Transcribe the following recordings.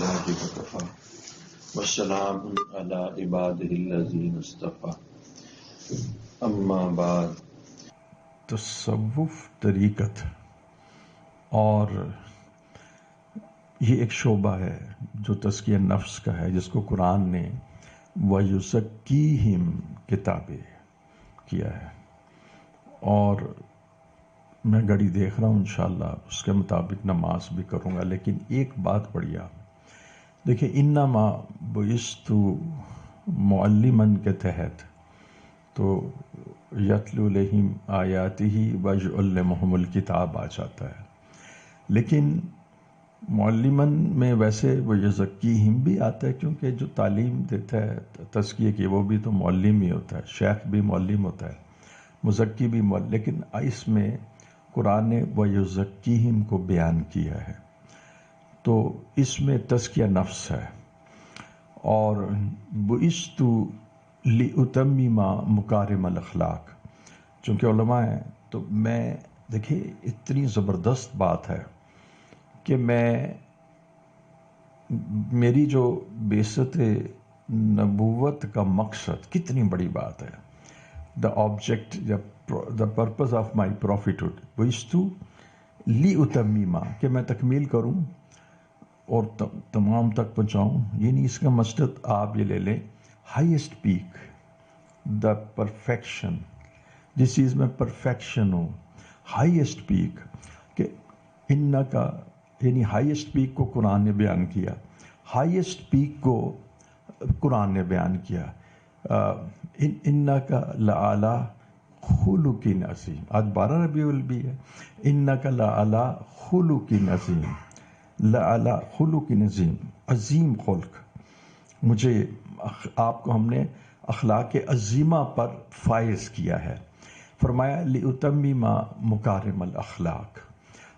عباده وكفى والسلام على عباده الذين اصطفى اما بعد۔ تصوف طریقت اور یہ ایک شعبہ ہے جو تزکیہ نفس کا ہے، جس کو قرآن نے وَيُزَكِّيهِمْ کتابیں کیا ہے، اور میں گھڑی دیکھ رہا ہوں، انشاءاللہ اس کے مطابق نماز بھی کروں گا۔ لیکن ایک بات پڑھیے آپ دیکھیں، انما بعثت معلما کے تحت تو یتلو علیہم آیاتہ ویعلمہم الکتاب آ جاتا ہے، لیکن معلمن میں ویسے وہ یزکیہم بھی آتا ہے، کیونکہ جو تعلیم دیتا ہے تزکیے کی وہ بھی تو معلم ہی ہوتا ہے، شیخ بھی معلم ہوتا ہے، مزکی بھی معلم، لیکن اس میں قرآن نے وَيُزَكِّيهِمْ کو بیان کیا ہے، تو اس میں تزکیہ نفس ہے۔ اور بعثت لأتمم مکارم الاخلاق، چونکہ علماء ہیں تو میں دیکھیں اتنی زبردست بات ہے کہ میری جو بعثت نبوت کا مقصد کتنی بڑی بات ہے، the purpose of my prophethood بعثت لأتمم، کہ میں تکمیل کروں اور تمام تک پہنچاؤں، یعنی اس کا مقصد آپ یہ لے لیں ہائیسٹ پیک، دا پرفیکشن، جس چیز میں پرفیکشن ہو، ہائیسٹ پیک، کہ ان کا یعنی ہائیسٹ پیک کو قرآن نے بیان کیا، ہائیسٹ پیک کو قرآن نے بیان کیا، ان کا لعلی خلق عظیم، آج 12 ربیع الاول ہے، ان کا لعلی خلق عظیم، لعلی خلق عظیم، عظیم خلق، مجھے آپ کو ہم نے اخلاق عظیمہ پر فائز کیا ہے، فرمایا لأتمم مکارم الاخلاق۔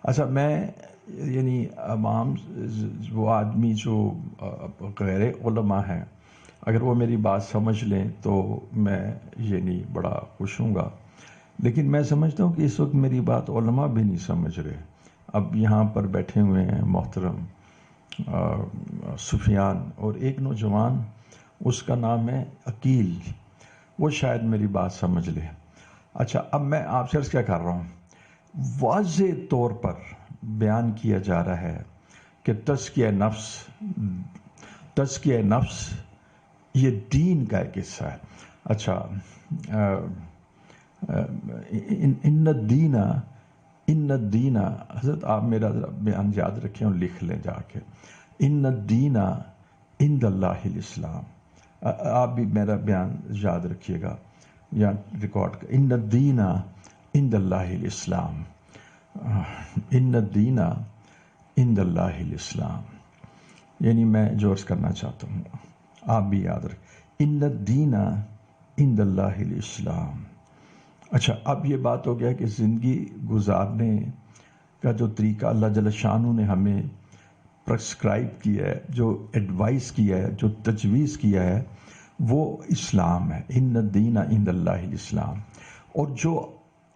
اچھا، میں یعنی عوام وہ آدمی جو غیر علماء ہیں، اگر وہ میری بات سمجھ لیں تو میں یعنی بڑا خوش ہوں گا، لیکن میں سمجھتا ہوں کہ اس وقت میری بات علماء بھی نہیں سمجھ رہے۔ اب یہاں پر بیٹھے ہوئے ہیں محترم سفیان، اور ایک نوجوان اس کا نام ہے عقیل، وہ شاید میری بات سمجھ لے۔ اچھا، اب میں آپ سے عرض کیا کر رہا ہوں، واضح طور پر بیان کیا جا رہا ہے کہ تزکیہ نفس یہ دین کا ایک حصہ ہے۔ اچھا، ان الدین، حضرت آپ میرا بیان یاد رکھیں اور لکھ لیں جا کے، ان الدین عند اللہ الاسلام، آپ بھی میرا بیان یاد رکھیے گا یا ریکارڈ کر، ان الدین عند اللہ الاسلام، ان الدین عند اللہ الاسلام، یعنی میں جو عرض کرنا چاہتا ہوں آپ بھی یاد رکھیں، ان الدین عند اللہ الاسلام۔ اچھا، اب یہ بات ہو گیا کہ زندگی گزارنے کا جو طریقہ اللہ جل شانہ نے ہمیں پرسکرائب کیا ہے، جو ایڈوائز کیا ہے، جو تجویز کیا ہے، وہ اسلام ہے، ان الدین عند اللہ الاسلام، اور جو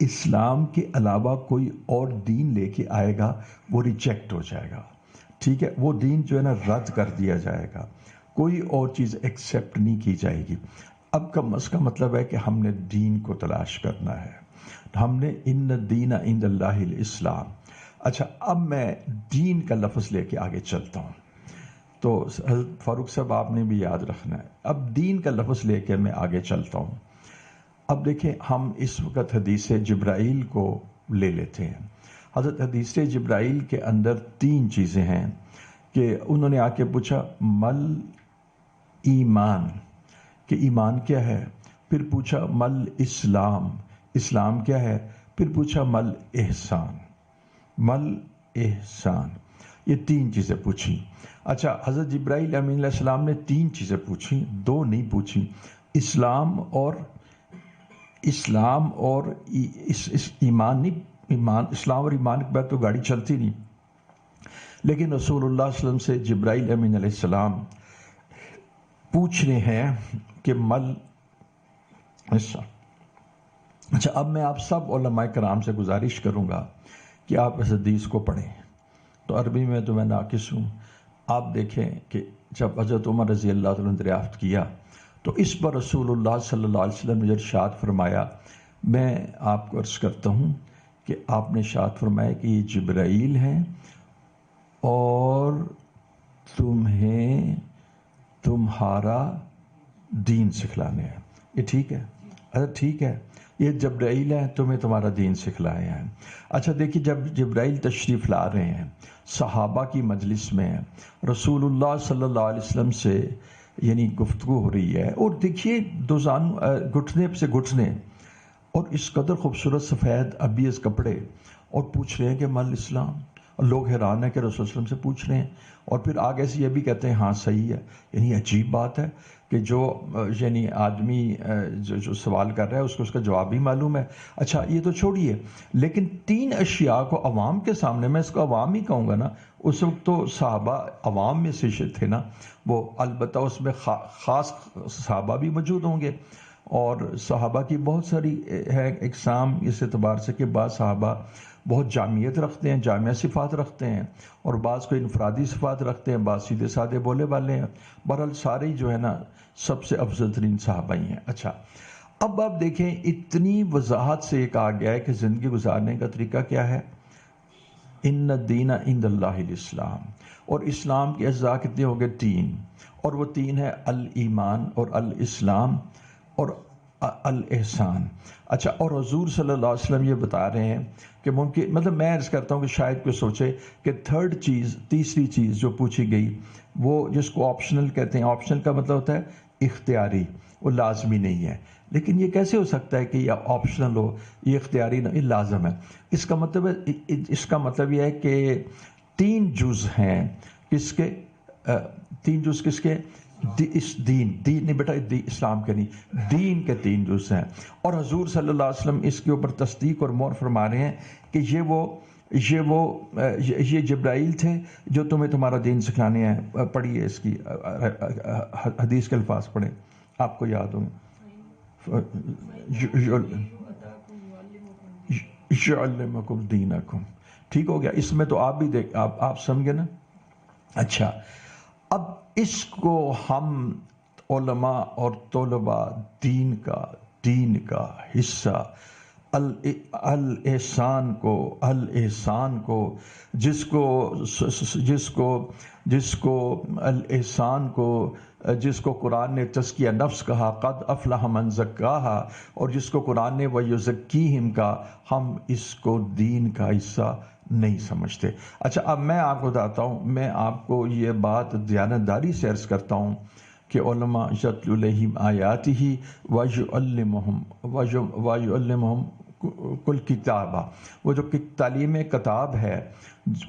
اسلام کے علاوہ کوئی اور دین لے کے آئے گا وہ ریجیکٹ ہو جائے گا، ٹھیک ہے، وہ دین جو ہے نا رد کر دیا جائے گا، کوئی اور چیز ایکسیپٹ نہیں کی جائے گی۔ اب اس کا مطلب ہے کہ ہم نے دین کو تلاش کرنا ہے، ہم نے ان الدین عند اللہ الاسلام۔ اچھا، اب میں دین کا لفظ لے کے آگے چلتا ہوں، تو حضرت فاروق صاحب آپ نے بھی یاد رکھنا ہے، اب دین کا لفظ لے کے میں آگے چلتا ہوں۔ اب دیکھیں، ہم اس وقت حدیث جبرائیل کو لے لیتے ہیں۔ حضرت حدیث جبرائیل کے اندر 3 چیزیں ہیں کہ انہوں نے آ کے پوچھا مل ایمان، کہ ایمان کیا ہے، پھر پوچھا مل اسلام، اسلام کیا ہے، پھر پوچھا مل احسان، مل احسان، یہ 3 چیزیں پوچھی۔ اچھا، حضرت جبرائیل امین علیہ السلام نے 3 چیزیں پوچھی، 2 نہیں پوچھی، اسلام اور ایمان نہیں، اسلام اور ایمان کے بعد تو گاڑی چلتی نہیں، لیکن رسول اللہ صلی اللہ علیہ وسلم سے جبرائیل امین علیہ السلام پوچھ رہے ہیں کہ مل احسان۔ اچھا، اب میں آپ سب علماء کرام سے گزارش کروں گا کہ آپ اس حدیث کو پڑھیں، تو عربی میں تو میں ناقص ہوں، آپ دیکھیں کہ جب حضرت عمر رضی اللہ تعالیٰ نے دریافت کیا تو اس پر رسول اللہ صلی اللہ علیہ وسلم نے ارشاد فرمایا، میں آپ کو عرض کرتا ہوں کہ آپ نے ارشاد فرمایا کہ یہ جبرائیل ہیں اور تمہیں تمہارا دین سکھلانے ہیں. یہ ٹھیک ہے؟ اچھا ٹھیک ہے، یہ جبرائیل ہیں تمہیں تمہارا دین سکھلائے ہیں. اچھا دیکھیے، جب جبرائیل تشریف لا رہے ہیں صحابہ کی مجلس میں، رسول اللہ صلی اللہ علیہ وسلم سے یعنی گفتگو ہو رہی ہے، اور دیکھیے دو گھٹنے سے گھٹنے، اور اس قدر خوبصورت سفید ابیض کپڑے، اور پوچھ رہے ہیں کہ مل اسلام. اور لوگ حیران ہیں کہ رسول اللہ علیہ وسلم سے پوچھ رہے ہیں، اور پھر آگے سے یہ بھی کہتے ہیں ہاں صحیح ہے. یعنی عجیب بات ہے کہ جو یعنی آدمی جو سوال کر رہا ہے اس کو اس کا جواب بھی معلوم ہے. اچھا یہ تو چھوڑیے، لیکن 3 اشیاء کو عوام کے سامنے، میں اس کو عوام ہی کہوں گا نا، اس وقت تو صحابہ عوام میں سے تھے نا وہ، البتہ اس میں خاص صحابہ بھی موجود ہوں گے، اور صحابہ کی بہت ساری ہے اقسام اس اعتبار سے کہ بعض صحابہ بہت جامعیت رکھتے ہیں، جامع صفات رکھتے ہیں، اور بعض کو انفرادی صفات رکھتے ہیں، بعض سیدھے سادے بولے والے ہیں. بہرحال سارے ہی جو ہے نا سب سے افضل ترین صحابہ ہی ہیں. اچھا اب آپ دیکھیں اتنی وضاحت سے ایک آ گیا ہے کہ زندگی گزارنے کا طریقہ کیا ہے. ان الدین عند اللہ الاسلام، اور اسلام کے اجزاء کتنے ہو گئے؟ 3، اور وہ 3 ہے الایمان اور الاسلام اور الاحسان. اچھا، اور حضور صلی اللہ علیہ وسلم یہ بتا رہے ہیں کہ ممکن، مطلب میں عرض کرتا ہوں کہ شاید کوئی سوچے کہ تھرڈ چیز، تیسری چیز جو پوچھی گئی وہ جس کو آپشنل کہتے ہیں، آپشنل کا مطلب ہوتا ہے اختیاری، وہ لازمی نہیں ہے. لیکن یہ کیسے ہو سکتا ہے کہ یہ آپشنل ہو، یہ اختیاری نہ، یہ لازم ہے؟ اس کا مطلب یہ ہے کہ 3 جز ہیں کس کے؟ 3 جز کس کے؟ اس دین نہیں بیٹا، اسلام کے نہیں، دین کے 3 جز ہیں. اور حضور صلی اللہ علیہ وسلم اس کے اوپر تصدیق اور مہر فرما رہے ہیں کہ یہ جبرائیل تھے جو تمہیں تمہارا دین سکھانے ہیں. پڑھیے اس کی حدیث کے الفاظ پڑھیں، آپ کو یاد ہوں. یعلمکم دینکم، ٹھیک ہو گیا. اس میں تو آپ بھی دیکھ، آپ سمجھے نا. اچھا اب اس کو ہم علماء اور طلباء دین کا حصہ الاحسان کو جس کو قرآن نے تزکیہ نفس کہا، قد افلح من زکاہا، اور جس کو قرآن نے وَيُزَكِّيهِمْ کہا، ہم اس کو دین کا حصہ نہیں سمجھتے. اچھا اب میں آپ کو بتاتا ہوں، میں آپ کو یہ بات دیانتداری سے عرض کرتا ہوں کہ علماء یتلو علیہم آیاتہ وَيُعَلِّمُهُمْ کل کتابہ، وہ جو تعلیم کتاب ہے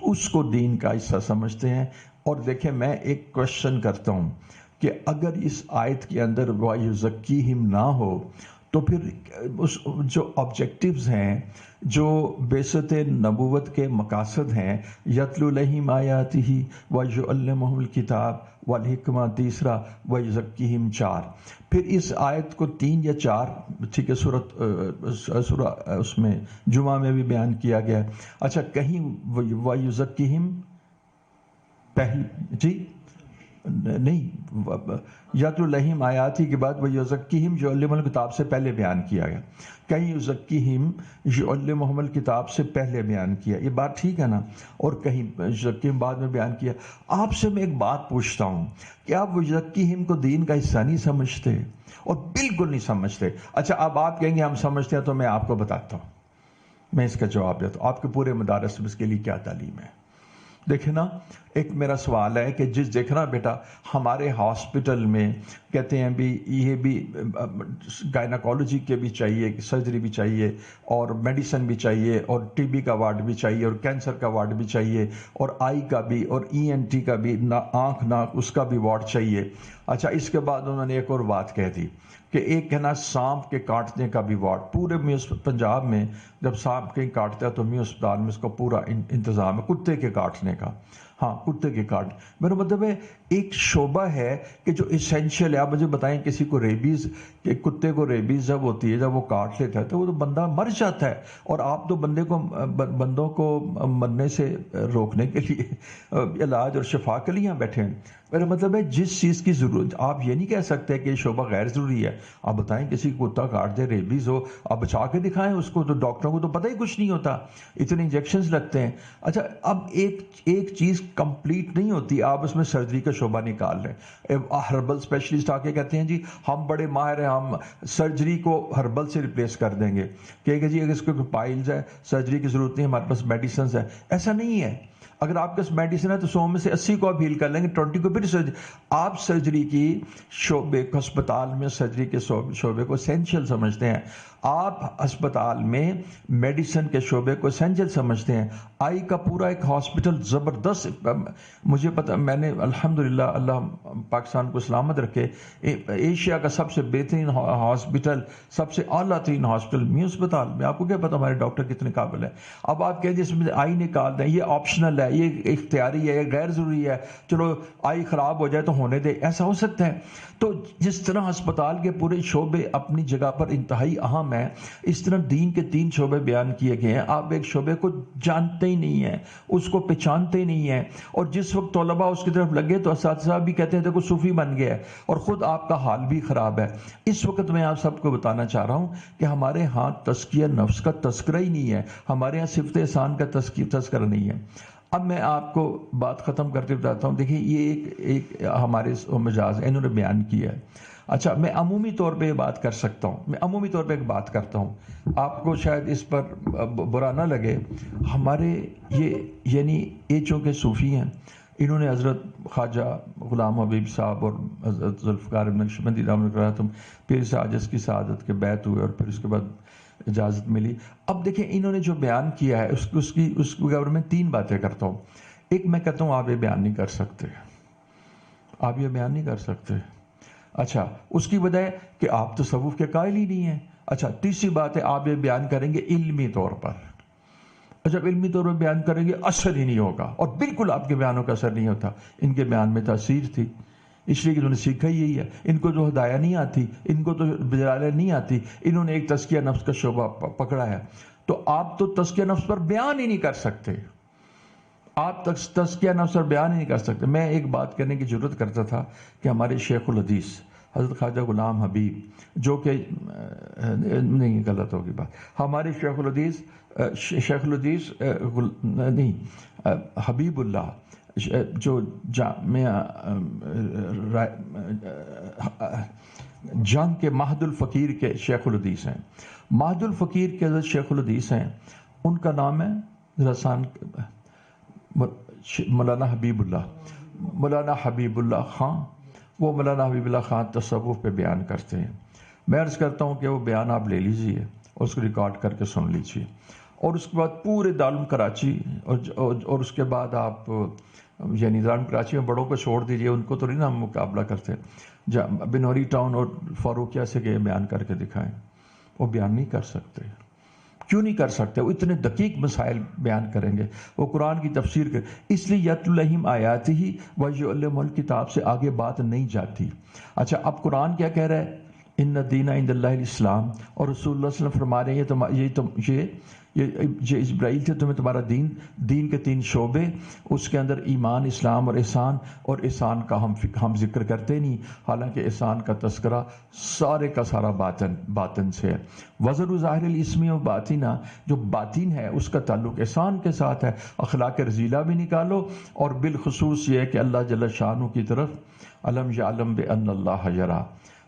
اس کو دین کا حصہ سمجھتے ہیں. اور دیکھیں میں ایک کوشچن کرتا ہوں کہ اگر اس آیت کے اندر وَيُزَكِّيهِمْ نہ ہو تو پھر اس جو آبجیکٹیوز ہیں، جو بعثت نبوت کے مقاصد ہیں، یتلو علیہم آیاتہ وَيُعَلِّمُهُمُ الکتاب والحکمہ تیسرا، وَيُزَكِّيهِمْ 4، پھر اس آیت کو 3 یا 4 ٹھیک ہے سورہ اس میں جمعہ میں بھی بیان کیا گیا. اچھا کہیں وَيُزَكِّيهِمْ پہلی جی نہیں، یتلو علیہم آیاتی کے بعد وَيُزَكِّيهِمْ یعلمُهُمُ الکتاب سے پہلے بیان کیا گیا، کہیں یُزَكِّيهِمْ یعلمُهُمُ الکتاب سے پہلے بیان کیا. یہ بات ٹھیک ہے نا؟ اور کہیں یُزَكِّيهِمْ بعد میں بیان کیا. آپ سے میں ایک بات پوچھتا ہوں کہ آپ یُزَكِّيهِمْ کو دین کا حصہ نہیں سمجھتے؟ اور بالکل نہیں سمجھتے. اچھا اب آپ کہیں گے ہم سمجھتے ہیں، تو میں آپ کو بتاتا ہوں، میں اس کا جواب دیتا ہوں. آپ کے پورے مدارس میں اس کے لیے کیا تعلیم ہے؟ دیکھیں نا، ایک میرا سوال ہے کہ دیکھنا بیٹا ہمارے ہاسپٹل میں کہتے ہیں بھی یہ بھی گائناکالوجی کے بھی چاہیے، سرجری بھی چاہیے، اور میڈیسن بھی چاہیے، اور ٹی بی کا وارڈ بھی چاہیے، اور کینسر کا وارڈ بھی چاہیے، اور آئی کا بھی، اور ENT کا بھی، آنکھ ناک اس کا بھی وارڈ چاہیے. اچھا اس کے بعد انہوں نے ایک اور بات کہہ دی کہ ایک ہے نا سانپ کے کاٹنے کا بھی وارڈ. پورے پنجاب میں جب سانپ کہیں کاٹتا ہے تو میو اسپتال میں اس کا پورا انتظام ہے کتے کے کاٹنے کا. ہاں کتے کے کاٹ، میرا مطلب ہے ایک شعبہ ہے کہ جو اسینشیل ہے. آپ مجھے بتائیں کسی کو ریبیز، کہ کتے کو ریبیز جب ہوتی ہے، جب وہ کاٹ لیتا ہے تو وہ تو بندہ مر جاتا ہے، اور آپ تو بندوں کو مرنے سے روکنے کے لیے علاج اور شفا کے لیے بیٹھے ہیں. میرا مطلب ہے جس چیز کی ضرورت، آپ یہ نہیں کہہ سکتے کہ یہ شعبہ غیر ضروری ہے. آپ بتائیں کسی کو کتا کاٹ دے، ریبیز ہو، آپ بچا کے دکھائیں اس کو، تو ڈاکٹروں کو تو پتہ ہی کچھ نہیں ہوتا، اتنے انجیکشنز لگتے ہیں. اچھا اب ایک چیز کمپلیٹ نہیں ہوتی، آپ اس میں سرجری کا شعبہ نکال لیں. ہربل اسپیشلسٹ آ کے کہتے ہیں جی ہم بڑے ماہر ہیں، ہم سرجری کو ہربل سے ریپلیس کر دیں گے، کہ جی اگر اس کو پائلز ہے سرجری کی ضرورت نہیں، ہمارے پاس میڈیسنز ہے. ایسا نہیں ہے. اگر آپ کے پاس میڈیسن ہے تو 100 میں سے 80 کو آپ ہیل کر لیں گے، 20 کو پھر سرجری. آپ سرجری کی شعبے کو، ہسپتال میں سرجری کے شعبے کو اسینشیل سمجھتے ہیں. آپ ہسپتال میں میڈیسن کے شعبے کو اسینشیل سمجھتے ہیں. آئی کا پورا ایک ہاسپٹل زبردست، مجھے پتا، میں نے الحمدللہ، اللہ پاکستان کو سلامت رکھے، ایشیا کا سب سے بہترین ہاسپٹل، سب سے اعلیٰ ترین ہاسپٹل می ہسپتال میں. آپ کو کیا پتا ہمارے ڈاکٹر کتنے قابل ہیں. اب آپ کہیں جس میں آئی نکال دیں، یہ آپشنل ہے، یہ اختیاری ہے، یہ غیر ضروری ہے، چلو آئی خراب ہو جائے تو ہونے دے، ایسا ہو سکتا ہے. تو جس طرح ہسپتال کے پورے شعبے اپنی جگہ پر انتہائی اہم ہیں، اس طرح دین کے 3 شعبے بیان کیے گئے ہیں. آپ ایک شعبے کو جانتے ہی نہیں ہیں، اس کو پہچانتے ہی نہیں ہیں، اور جس وقت طلباء اس کی طرف لگے تو اساتذہ بھی کہتے ہیں دیکھو صوفی بن گیا ہے، اور خود آپ کا حال بھی خراب ہے. اس وقت میں آپ سب کو بتانا چاہ رہا ہوں کہ ہمارے ہاں تزکیہ نفس کا تذکرہ ہی نہیں ہے، ہمارے ہاں صفت احسان کا تذکرہ نہیں ہے. اب میں آپ کو بات ختم کرتے بتاتا ہوں. دیکھیں یہ ایک ہمارے مجاز انہوں نے بیان کیا ہے. اچھا میں عمومی طور پہ یہ بات کر سکتا ہوں، میں عمومی طور پہ ایک بات کرتا ہوں، آپ کو شاید اس پر برا نہ لگے. ہمارے یہ یعنی چونکہ صوفی ہیں، انہوں نے حضرت خواجہ غلام حبیب صاحب اور حضرت ذوالفقار بن نقشبندی رحمۃ اللہ علیہ پیر ساجس کی سعادت کے بیعت ہوئے، اور پھر اس کے بعد اجازت ملی. اب دیکھیں انہوں نے جو بیان کیا ہے اس کے بارے میں 3 باتیں کرتا ہوں. ایک میں کہتا ہوں آپ یہ بیان نہیں کر سکتے، آپ یہ بیان نہیں کر سکتے. اچھا اس کی وجہ کہ آپ تصوف کے قائل ہی نہیں ہیں. اچھا تیسری بات ہے آپ یہ بیان کریں گے علمی طور پر. جب علمی طور پر بیان کریں گے اثر ہی نہیں ہوگا، اور بالکل آپ کے بیانوں کا اثر نہیں ہوتا. ان کے بیان میں تاثیر تھی، اس لیے کہ انہوں نے سیکھا یہی ہے. ان کو جو ہدایہ نہیں آتی، ان کو تو بجلالہ نہیں آتی، انہوں نے ایک تزکیہ نفس کا شعبہ پکڑا ہے. تو آپ تو تزکیہ نفس پر بیان ہی نہیں کر سکتے، آپ تزکیہ نفس پر بیان ہی نہیں کر سکتے. میں ایک بات کرنے کی ضرورت کرتا تھا کہ ہمارے شیخ الحدیث حضرت خواجہ غلام حبیب، جو کہ نہیں غلط ہوگی بات، ہمارے شیخ الحدیث نہیں، حبیب اللہ جو جنگ کے مہد الفقیر کے شیخ الحدیث ہیں، مہد الفقیر کے حضرت شیخ الحدیث ہیں. ان کا نام ہے رسان مولانا حبیب اللہ خان. وہ مولانا حبیب اللہ خان تصوف پہ بیان کرتے ہیں. میں عرض کرتا ہوں کہ وہ بیان آپ لے لیجئے اور اس کو ریکارڈ کر کے سن لیجئے، اور اس کے بعد پورے دارالعلوم کراچی اور اس کے بعد آپ یعنی دارالعلوم کراچی میں بڑوں کو چھوڑ دیجئے، ان کو تو نہیں نا ہم مقابلہ کرتے، بنوری ٹاؤن اور فاروقیہ سے کہ بیان کر کے دکھائیں. وہ بیان نہیں کر سکتے. کیوں نہیں کر سکتے؟ وہ اتنے دقیق مسائل بیان کریں گے، وہ قرآن کی تفسیر کریں. اس لیے یتلو علیہم آیاتہ ویعلمھم الکتاب سے آگے بات نہیں جاتی. اچھا اب قرآن کیا کہہ رہا ہے؟ ان الدین عند اللہ الاسلام، اور رسول اللہ صلی اللہ علیہ وسلم فرما رہے ہیں یہ جبرائیل تھے تمہیں تمہارا دین کے 3 شعبے، اس کے اندر ایمان، اسلام اور احسان. اور احسان کا ہم ذکر کرتے نہیں، حالانکہ احسان کا تذکرہ سارے کا سارا باطن سے ہے. وزر ظاہر الاسم و باطنہ، جو باطن ہے اس کا تعلق احسان کے ساتھ ہے. اخلاق رذیلہ بھی نکالو، اور بالخصوص یہ ہے کہ اللہ جل شانہ کی طرف علم یعلم بان اللہ یری.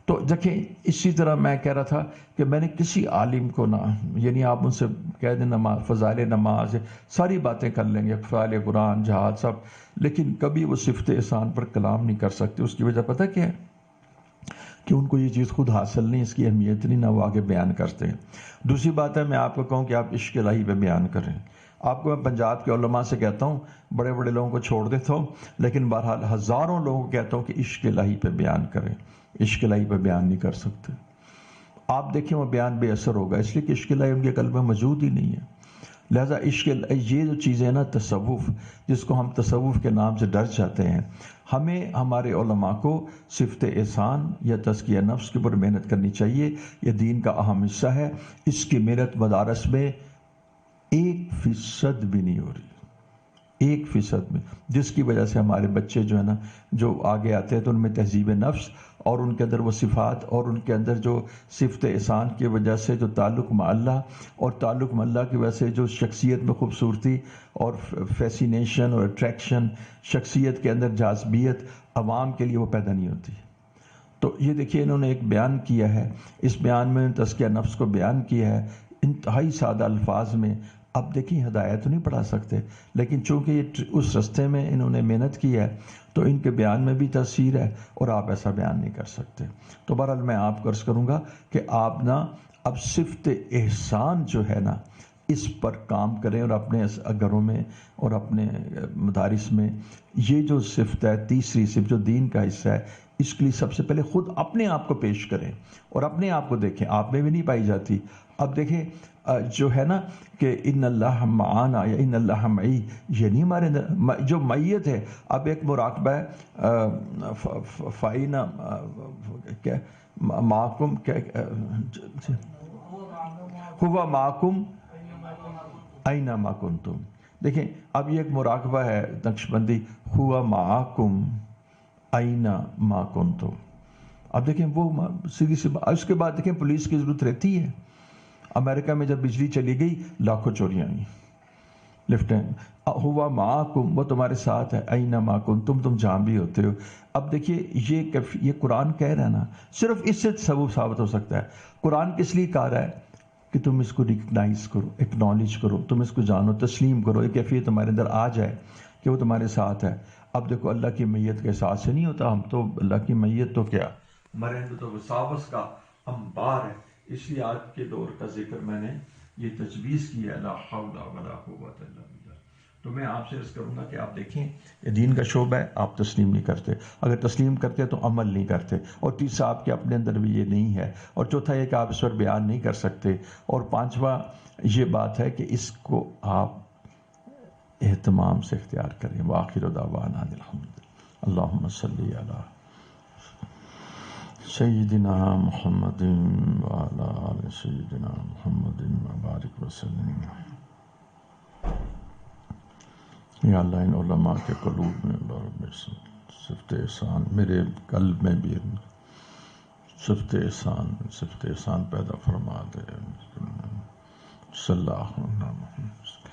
تو دیکھیں اسی طرح میں کہہ رہا تھا کہ میں نے کسی عالم کو نہ، یعنی آپ ان سے کہہ دیں نماز، فضائل نماز، ساری باتیں کر لیں گے، فضائل قرآن، جہاد، سب، لیکن کبھی وہ صفت احسان پر کلام نہیں کر سکتے. اس کی وجہ پتہ کیا ہے؟ کہ ان کو یہ چیز خود حاصل نہیں، اس کی اہمیت نہیں، نہ وہ آگے بیان کرتے ہیں. دوسری بات ہے میں آپ کو کہوں کہ آپ عشق الہی پہ بیان کریں. آپ کو میں پنجاب کے علماء سے کہتا ہوں، بڑے بڑے لوگوں کو چھوڑ دیتا ہوں، لیکن بہرحال ہزاروں لوگوں کو کہتا ہوں کہ عشق الہی پہ بیان کریں. عشق الہی پہ بیان نہیں کر سکتے. آپ دیکھیں وہ بیان بے اثر ہوگا، اس لیے کہ عشق الہی ان کے قلب میں موجود ہی نہیں ہے. لہذا عشق یہ جو چیزیں نا تصوف، جس کو ہم تصوف کے نام سے ڈر جاتے ہیں، ہمیں ہمارے علماء کو صفت احسان یا تزکیہ نفس کے اوپر محنت کرنی چاہیے. یہ دین کا اہم حصہ ہے. اس کی محنت مدارس میں 1% بھی نہیں ہو رہی، 1% میں، جس کی وجہ سے ہمارے بچے جو ہے نا جو آگے آتے ہیں تو ان میں تہذیب نفس اور ان کے اندر وہ صفات اور ان کے اندر جو صفت احسان کی وجہ سے جو تعلق مع اللہ اور تعلق مع اللہ کی وجہ سے جو شخصیت میں خوبصورتی اور فیسینیشن اور اٹریکشن، شخصیت کے اندر جاذبیت عوام کے لیے وہ پیدا نہیں ہوتی. تو یہ دیکھیے انہوں نے ایک بیان کیا ہے، اس بیان میں تزکیہ نفس کو بیان کیا ہے انتہائی سادہ الفاظ میں. اب دیکھیں ہدایت تو نہیں پڑھا سکتے، لیکن چونکہ یہ اس رستے میں انہوں نے محنت کی ہے تو ان کے بیان میں بھی تاثیر ہے اور آپ ایسا بیان نہیں کر سکتے. تو بہرحال میں آپ کو عرض کروں گا کہ آپ نا اب صفت احسان جو ہے نا اس پر کام کریں اور اپنے گھروں میں اور اپنے مدارس میں یہ جو صفت ہے، تیسری صفت جو دین کا حصہ ہے، اس کے لیے سب سے پہلے خود اپنے آپ کو پیش کریں اور اپنے آپ کو دیکھیں. آپ میں بھی نہیں پائی جاتی. اب دیکھیں جو ہے نا کہ ان اللہ معانا یا ان اللہ معی، یہ نہیں ہمارے اندر جو معیت ہے. اب ایک مراقبہ ہے فائنا کیا معکم، کیا ہوا معکم اینما کنتم. دیکھیں اب یہ ایک مراقبہ ہے نقش بندی، ہوا معکم اینما کنتم. اب دیکھیں وہ سیدھی سی بات. اس کے بعد دیکھیں پولیس کی ضرورت رہتی ہے. امریکہ میں جب بجلی چلی گئی لاکھوں چوریاں ہوئیں. لفٹیں ہوا معکم، وہ تمہارے ساتھ ہے، اینما کنتم، تم جہاں بھی ہوتے ہو. اب دیکھیے یہ قرآن کہہ رہا ہے نا، صرف اس سے تصوف ثابت ہو سکتا ہے. قرآن کس لیے کہہ رہا ہے کہ تم اس کو ریکگنائز کرو، ایکنالج کرو، تم اس کو جانو، تسلیم کرو، ایک کیفیت تمہارے اندر آ جائے کہ وہ تمہارے ساتھ ہے. اب دیکھو اللہ کی میت کے احساس سے نہیں ہوتا. ہم تو اللہ کی میت تو کیا، ہمارے اندر تو وساوس کا انبار ہے. اس لیے آج کے دور کا ذکر میں نے یہ تجویز کی ہے، لا حول ولا قوت الا باللہ. تو میں آپ سے عرض کروں گا کہ آپ دیکھیں یہ دین کا شعبہ ہے، آپ تسلیم نہیں کرتے. اگر تسلیم کرتے تو عمل نہیں کرتے. اور تیسرا آپ کے اپنے اندر بھی یہ نہیں ہے. اور چوتھا یہ کہ آپ اس پر بیان نہیں کر سکتے. اور پانچواں یہ بات ہے کہ اس کو آپ اہتمام سے اختیار کریں. وآخر دعوانا الحمد اللہم صلی علی سیدنا محمد وعلی آل سیدنا محمد وبارک وسلم. یا اللہ ان علماء کے قلوب میں اللہ رب صفت احسان، میرے قلب میں بھی صفت احسان پیدا فرما دے. صلی اللہ علیہ وسلم.